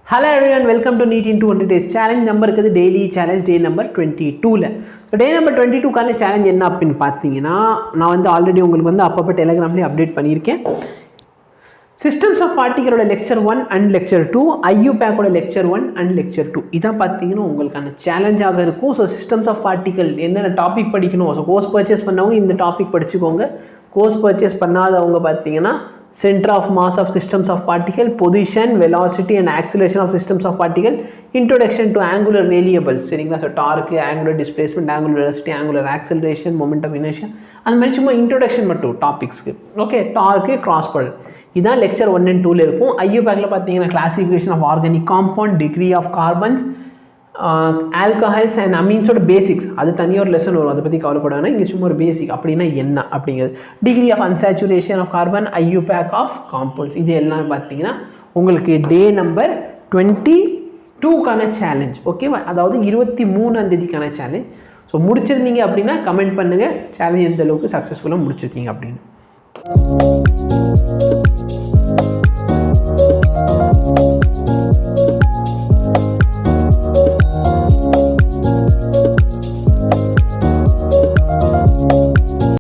Hello everyone, welcome to NEET in 200 days challenge number இருக்குது daily challenge day number 22ல. So day number 22 கான challenge என்ன அப்படினு பாத்தீங்கன்னா நான் வந்து ஆல்ரெடி உங்களுக்கு வந்து அப்பப்ப டெலிகிராம்லயே அப்டேட் பண்ணியிருக்கேன். Systems of particle ஓட lecture 1 and lecture 2, IUPAC ஓட lecture 1 and lecture 2. இதான் பாத்தீங்கன்னா உங்களுக்கான challenge ஆக இருக்கும். So systems of particle என்னென்ன டாபிக் படிக்கணும். So course purchase பண்ணவங்க இந்த டாபிக் படிச்சுக்கோங்க. Course purchase பண்ணாதவங்க பாத்தீங்கன்னா center of mass of systems of particle, position, velocity and acceleration of systems of particle, introduction to angular variables சரிங்களா. So torque, angular displacement, angular velocity, angular acceleration, moment of inertia, அந்த மாதிரி சும்மா introduction மட்டும் டாபிக்ஸ்க்கு. Okay, torque, cross product இதான் lecture 1 and 2ல இருக்கும். ஐயூபேக்கில் பார்த்தீங்கன்னா classification of organic compound, degree of carbons, alcohols and அமீன்ஸோட பேசிக்ஸ் அது தனியாக ஒரு லெசன் வரும், அதை பற்றி கவலைப்படாதுன்னா இங்கே சும்மா ஒரு பேசிக் அப்படின்னா என்ன அப்படிங்கிறது. Degree of unsaturation of carbon, IUPAC of compounds, இது எல்லாம் பார்த்தீங்கன்னா உங்களுக்கு டே நம்பர் 22க்கான சேலஞ்ச். ஓகேவா, அதாவது 23ஆம் தேதிக்கான சேலஞ்ச். ஸோ முடிச்சிருந்தீங்க அப்படின்னா கமெண்ட் பண்ணுங்கள் சேலஞ்ச் எந்த அளவுக்கு சக்ஸஸ்ஃபுல்லாக முடிச்சிருக்கீங்க அப்படின்னு.